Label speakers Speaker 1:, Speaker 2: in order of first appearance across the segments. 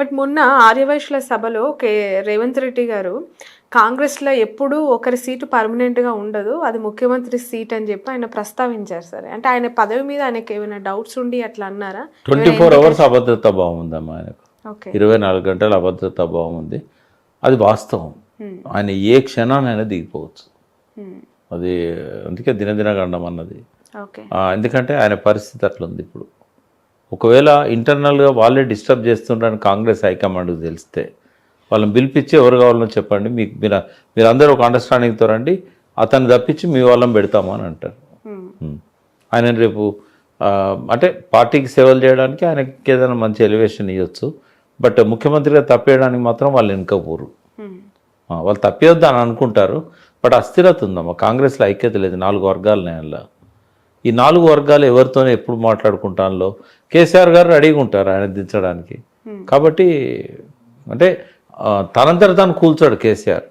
Speaker 1: But మొన్న ఆర్యవైశ్యుల సభలో రేవంత్ రెడ్డి గారు కాంగ్రెస్లో ఎప్పుడూ ఒకరి సీటు పర్మనెంట్గా ఉండదు, అది ముఖ్యమంత్రి సీట్ అని చెప్పి ఆయన ప్రస్తావించారు. సరే అంటే ఆయన పదవి మీద ఆయనకి ఏమైనా డౌట్స్ ఉండి అట్లా అన్నారా?
Speaker 2: 24 అవర్స్ అభద్రతా భావం ఉందమ్మా ఆయనకు.
Speaker 1: ఓకే,
Speaker 2: 24 గంటల అభద్రతా భావం ఉంది. అది వాస్తవం. ఆయన ఏ క్షణాన్ని అయినా దిగిపోవచ్చు. అది అందుకే దినదినగండం అన్నది.
Speaker 1: ఓకే,
Speaker 2: ఎందుకంటే ఆయన పరిస్థితి అట్లుంది. ఇప్పుడు ఒకవేళ ఇంటర్నల్గా వాళ్ళే డిస్టర్బ్ చేస్తుంటారని కాంగ్రెస్ హైకమాండ్కి తెలిస్తే వాళ్ళని పిలిపించి ఎవరు కావాలో చెప్పండి, మీకు మీరు అందరూ ఒక అండర్స్టాండింగ్తో రండి, అతన్ని తప్పించి మీ వాళ్ళని పెడతాము అని అంటారు. ఆయన రేపు అంటే పార్టీకి సేవలు చేయడానికి ఆయనకి ఏదైనా మంచి ఎలివేషన్ ఇవ్వచ్చు. బట్ ముఖ్యమంత్రిగా తప్పేయడానికి మాత్రం వాళ్ళు వెనుకపోరు. వాళ్ళు తప్పేయొద్దు అని అనుకుంటారు. బట్ అస్థిరత ఉందమ్మా కాంగ్రెస్లో, ఐక్యత లేదు. 4 వర్గాలు నేల. ఈ 4 వర్గాలు ఎవరితోనే ఎప్పుడు మాట్లాడుకుంటాలో కేసీఆర్ గారు రెడీగా ఉంటారు ఆయన దించడానికి. కాబట్టి అంటే తనంతట తాను కూల్చాడు కేసీఆర్,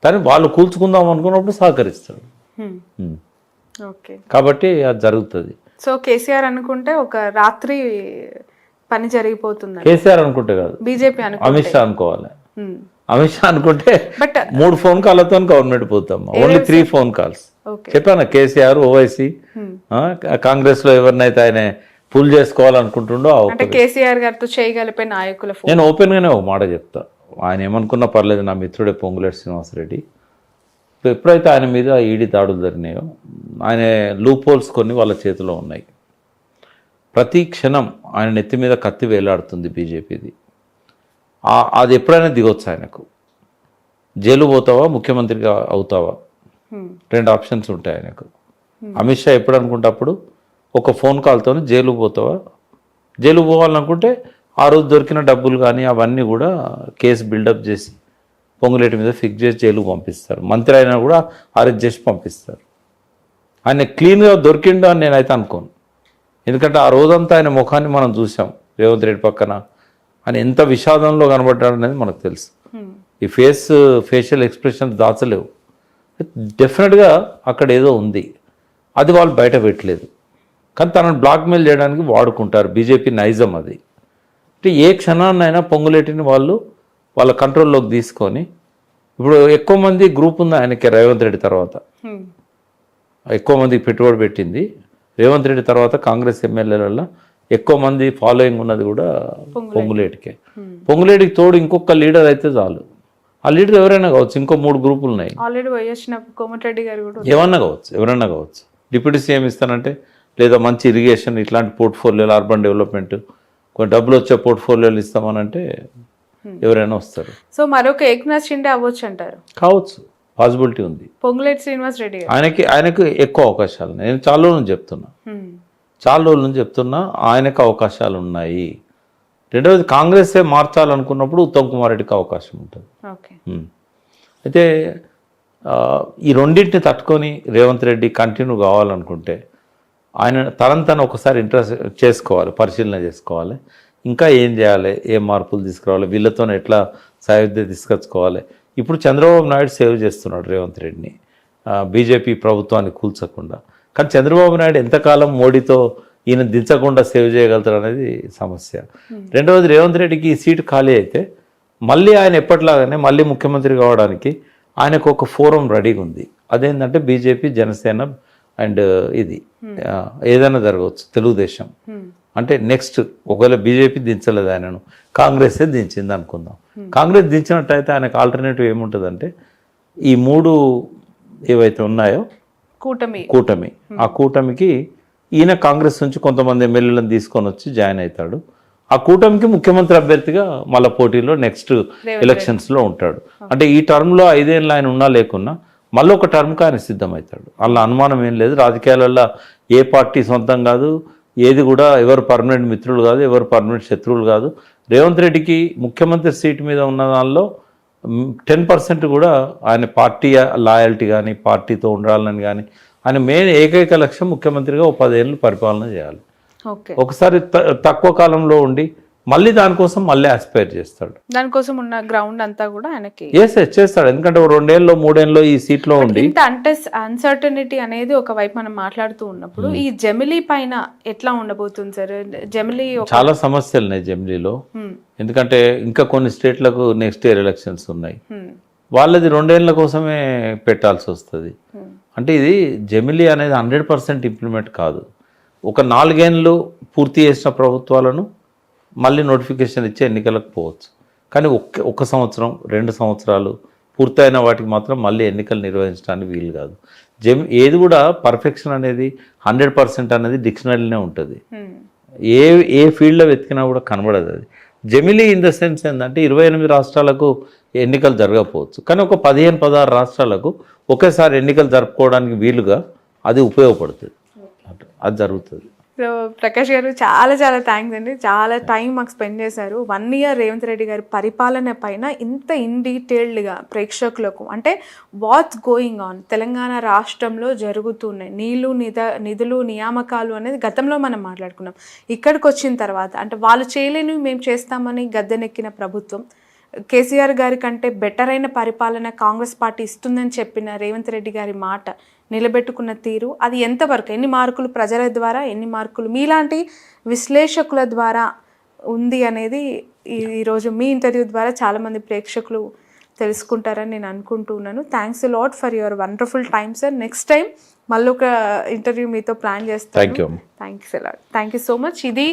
Speaker 2: కానీ వాళ్ళు కూల్చుకుందాం అనుకున్నప్పుడు సహకరిస్తాడు.
Speaker 1: ఓకే,
Speaker 2: కాబట్టి అది జరుగుతుంది.
Speaker 1: సో కేసీఆర్ అనుకుంటే ఒక రాత్రి పని జరిగిపోతుంది.
Speaker 2: కేసీఆర్ అనుకుంటే కాదు,
Speaker 1: బీజేపీ
Speaker 2: అమిత్ షా అనుకోవాలి. అమిత్ షా అనుకుంటే
Speaker 1: బట్
Speaker 2: 3 ఫోన్ కాల్లతో గవర్నమెంట్ పోతాం. Only 3 phone calls. చెప్పాను, కేసీఆర్, ఓవైసీ, కాంగ్రెస్ లో ఎవరినైతే ఆయన పుల్ చేసుకోవాలనుకుంటుండో
Speaker 1: కేసీఆర్ గారితో చేయగలిపే నాయకుల
Speaker 2: నేను ఓపెన్ గానే ఒక మాట చెప్తా. ఆయన ఏమనుకున్నా పర్లేదు, నా మిత్రుడే పొంగులేటి శ్రీనివాసరెడ్డి. ఎప్పుడైతే ఆయన మీద ఈడీ దాడులు జరిగినాయో ఆయన లూప్ హోల్స్ కొన్ని వాళ్ళ చేతిలో ఉన్నాయి. ప్రతి క్షణం ఆయన నెత్తి మీద కత్తి వేలాడుతుంది బీజేపీది. అది ఎప్పుడైనా దిగొచ్చు ఆయనకు. జైలు పోతావా, ముఖ్యమంత్రిగా అవుతావా, 2 ఆప్షన్స్ ఉంటాయి ఆయనకు. అమిత్ షా ఎప్పుడు అనుకుంటే అప్పుడు ఒక ఫోన్ కాల్తో జైలు పోతావా, జైలు పోవాలనుకుంటే ఆ రోజు దొరికిన డబ్బులు కానీ అవన్నీ కూడా కేసు బిల్డప్ చేసి పొంగులేటి మీద ఫిక్స్ చేసి జైలుకు పంపిస్తారు. మంత్రి అయినా కూడా అరెస్ట్ చేసి పంపిస్తారు. ఆయన క్లీన్గా దొరికిండు అని నేనైతే అనుకోను. ఎందుకంటే ఆ రోజంతా ఆయన ముఖాన్ని మనం చూసాం రేవంత్ రెడ్డి పక్కన. ఆయన ఎంత విషాదంలో కనబడ్డాడు అనేది మనకు తెలుసు. ఈ ఫేషియల్ ఎక్స్ప్రెషన్స్ దాచలేవు. డెఫినెట్గా అక్కడ ఏదో ఉంది, అది వాళ్ళు బయట పెట్టలేదు. కానీ తనను బ్లాక్మెయిల్ చేయడానికి వాడుకుంటారు. బీజేపీ నైజం అది. అంటే ఏ క్షణాన్నైనా పొంగులేటిని వాళ్ళ కంట్రోల్లోకి తీసుకొని, ఇప్పుడు ఎక్కువ మంది గ్రూప్ ఉంది ఆయనకి రేవంత్ రెడ్డి తర్వాత. ఎక్కువ మందికి పెట్టుబడి పెట్టింది రేవంత్ రెడ్డి తర్వాత. కాంగ్రెస్ ఎమ్మెల్యేలలో ఎక్కువ మంది ఫాలోయింగ్ ఉన్నది కూడా పొంగులేటికే. పొంగులేటికి తోడు ఇంకొక లీడర్ అయితే చాలు. ఆ లీడర్ ఎవరైనా కావచ్చు, ఇంకో 3 గ్రూపులు ఉన్నాయి. ఏమన్నా కావచ్చు, ఎవరైనా కావచ్చు. డిప్యూటీ సీఎం ఇస్తానంటే, లేదా మంచి ఇరిగేషన్ ఇట్లాంటి పోర్ట్ఫోలియోలు, అర్బన్ డెవలప్మెంట్, కొన్ని డబ్బులు వచ్చే పోర్ట్ఫోలియోలు ఇస్తామనంటే ఎవరైనా వస్తారు.
Speaker 1: సో మరొక ఏక్నాథ్ షిండే అవ్వచ్చు అంటారు?
Speaker 2: కావచ్చు, పాసిబిలిటీ ఉంది.
Speaker 1: పొంగులేటి శ్రీనివాస్ రెడ్డి
Speaker 2: ఆయనకు ఎక్కువ అవకాశాలు ఉన్నాయి. నేను చాలా రోజుల నుంచి చెప్తున్నా ఆయనకు అవకాశాలు ఉన్నాయి. రెండవది, కాంగ్రెసే మార్చాలనుకున్నప్పుడు ఉత్తమ్ కుమార్ రెడ్డికి అవకాశం ఉంటుంది. అయితే ఈ రెండింటిని తట్టుకొని రేవంత్ రెడ్డి కంటిన్యూ కావాలనుకుంటే ఆయన తనంతను ఒకసారి పరిశీలన చేసుకోవాలి. ఇంకా ఏం చేయాలి, ఏ మార్పులు తీసుకురావాలి, వీళ్ళతో ఎట్లా సాయుధ్య తీసుకొచ్చుకోవాలి. ఇప్పుడు చంద్రబాబు నాయుడు సేవ్ చేస్తున్నాడు రేవంత్ రెడ్డిని, బీజేపీ ప్రభుత్వాన్ని కూల్చకుండా. కానీ చంద్రబాబు నాయుడు ఎంతకాలం మోడీతో ఈయన దించకుండా సేవ్ చేయగలుగుతారు అనేది సమస్య. రెండవది, రేవంత్ రెడ్డికి ఈ సీటు ఖాళీ అయితే మళ్ళీ ఆయన ఎప్పటిలాగానే మళ్ళీ ముఖ్యమంత్రి కావడానికి ఆయనకు ఒక ఫోరం రెడీగా ఉంది. అదేంటంటే బీజేపీ, జనసేన అండ్ ఇది ఏదైనా జరగవచ్చు. తెలుగుదేశం అంటే నెక్స్ట్ ఒకవేళ బీజేపీ దించలేదు ఆయనను, కాంగ్రెసే దించింది అనుకుందాం. కాంగ్రెస్ దించినట్టయితే ఆయనకు ఆల్టర్నేటివ్ ఏముంటుందంటే ఈ 3 ఏవైతే ఉన్నాయో కూటమి, ఆ కూటమికి ఈయన కాంగ్రెస్ నుంచి కొంతమంది ఎమ్మెల్యేలను తీసుకొని వచ్చి జాయిన్ అవుతాడు. ఆ కూటమికి ముఖ్యమంత్రి అభ్యర్థిగా మళ్ళీ పోటీలో నెక్స్ట్ ఎలక్షన్స్లో ఉంటాడు. అంటే ఈ టర్మ్లో 5 ఏళ్ళు ఆయన ఉన్నా లేకున్నా మళ్ళీ ఒక టర్మ్కి ఆయన సిద్ధమవుతాడు. అలా అనుమానం ఏం లేదు. రాజకీయాలలో ఏ పార్టీ సొంతం కాదు, ఏది కూడా ఎవరు పర్మనెంట్ మిత్రులు కాదు, ఎవరు పర్మనెంట్ శత్రువులు కాదు. రేవంత్ రెడ్డికి ముఖ్యమంత్రి సీటు మీద ఉన్న దానిలో 10% కూడా ఆయన పార్టీ లాయల్టీ కానీ, పార్టీతో ఉండాలని కానీ, ఆయన మెయిన్ ఏకైక లక్ష్యం ముఖ్యమంత్రిగా 10 ఏళ్ళు పరిపాలన చేయాలి. ఒకసారి తక్కువ కాలంలో ఉండి మళ్ళీ దానికోసం మళ్ళీ ఆస్పైర్ చేస్తాడు.
Speaker 1: దానికోసం ఉన్న గ్రౌండ్ అంతా కూడా ఆయనకి
Speaker 2: ఎస్ చేస్తాడు. ఎందుకంటే 2 ఏళ్ళలో 3 ఏళ్ళలో ఈ సీట్లో ఉండి
Speaker 1: ఇంత అంటే అన్సర్టనిటీ అనేది ఒకవైపు మనం మాట్లాడుతూ ఉన్నప్పుడు ఈ జమిలీ పైన ఎట్లా ఉండబోతుంది సార్? జమిలీ
Speaker 2: చాలా సమస్యలు ఉన్నాయి జమిలీలో. ఎందుకంటే ఇంకా కొన్ని స్టేట్లకు నెక్స్ట్ ఇయర్ ఎలక్షన్స్ ఉన్నాయి. వాళ్ళది 2 ఏళ్ళ కోసమే పెట్టాల్సి వస్తుంది. అంటే ఇది జమిలీ అనేది 100% ఇంప్లిమెంట్ కాదు. ఒక 4 ఏళ్ళు పూర్తి చేసిన ప్రభుత్వాలను మళ్ళీ నోటిఫికేషన్ ఇచ్చి ఎన్నికలకు పోవచ్చు. కానీ ఒక సంవత్సరం 2 సంవత్సరాలు పూర్తయిన వాటికి మాత్రం మళ్ళీ ఎన్నికలు నిర్వహించడానికి వీలు కాదు. ఏది కూడా పర్ఫెక్షన్ అనేది 100% అనేది డిక్షనరీనే ఉంటుంది. ఏ ఫీల్డ్లో వెతికినా కూడా కనబడదు అది. జమిలీ ఇన్ ద సెన్స్ ఏంటంటే 28 రాష్ట్రాలకు ఎన్నికలు జరగకపోవచ్చు, కానీ ఒక 15-16 రాష్ట్రాలకు ఒకేసారి ఎన్నికలు జరుపుకోవడానికి వీలుగా అది ఉపయోగపడుతుంది. అది జరుగుతుంది.
Speaker 1: సో ప్రకాష్ గారు చాలా చాలా థ్యాంక్స్ అండి. చాలా టైం మాకు స్పెండ్ చేశారు. 1 ఇయర్ రేవంత్ రెడ్డి గారి పరిపాలన పైన ఇంత ఇన్ డీటెయిల్డ్గా ప్రేక్షకులకు అంటే వాట్స్ గోయింగ్ ఆన్ తెలంగాణ రాష్ట్రంలో జరుగుతున్నాయి నిధులు నియామకాలు అనేది గతంలో మనం మాట్లాడుకున్నాం. ఇక్కడికి వచ్చిన తర్వాత అంటే వాళ్ళు చేయలేనివి మేము చేస్తామని గద్దెనెక్కిన ప్రభుత్వం, కేసీఆర్ గారి కంటే బెటర్ అయిన పరిపాలన కాంగ్రెస్ పార్టీ ఇస్తుందని చెప్పిన రేవంత్ రెడ్డి గారి మాట నిలబెట్టుకున్న తీరు, అది ఎంతవరకు ఎన్ని మార్కులు ప్రజల ద్వారా, ఎన్ని మార్కులు మీలాంటి విశ్లేషకుల ద్వారా ఉంది అనేది ఈరోజు మీ ఇంటర్వ్యూ ద్వారా చాలామంది ప్రేక్షకులు తెలుసుకుంటారని నేను అనుకుంటున్నాను. Thanks a lot for your wonderful time sir. Next time మళ్ళీ ఒక ఇంటర్వ్యూ మీతో ప్లాన్ చేస్తాను. Thanks a lot. Thank you so much. ఇది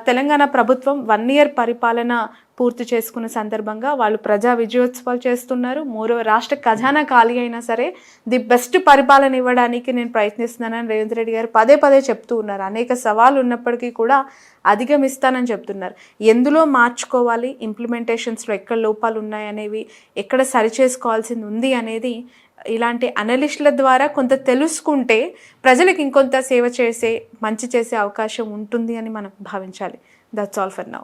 Speaker 1: తెలంగాణ ప్రభుత్వం 1 ఇయర్ పరిపాలన పూర్తి చేసుకున్న సందర్భంగా వాళ్ళు ప్రజా విజయోత్సవాలు చేస్తున్నారు. రాష్ట్ర ఖజానా ఖాళీ అయినా సరే ది బెస్ట్ పరిపాలన ఇవ్వడానికి నేను ప్రయత్నిస్తున్నానని రేవంత్ రెడ్డి గారు పదే చెప్తూ ఉన్నారు. అనేక సవాళ్ళు ఉన్నప్పటికీ కూడా అధిగమిస్తానని చెప్తున్నారు. ఎందులో మార్చుకోవాలి, ఇంప్లిమెంటేషన్స్లో ఎక్కడ లోపాలు ఉన్నాయనేవి, ఎక్కడ సరిచేసుకోవాల్సింది ఉంది అనేది ఇలాంటి అనలిస్టుల ద్వారా కొంత తెలుసుకుంటే ప్రజలకు ఇంకొంత సేవ చేసే మంచి చేసే అవకాశం ఉంటుంది అని మనం భావించాలి. That's all for now.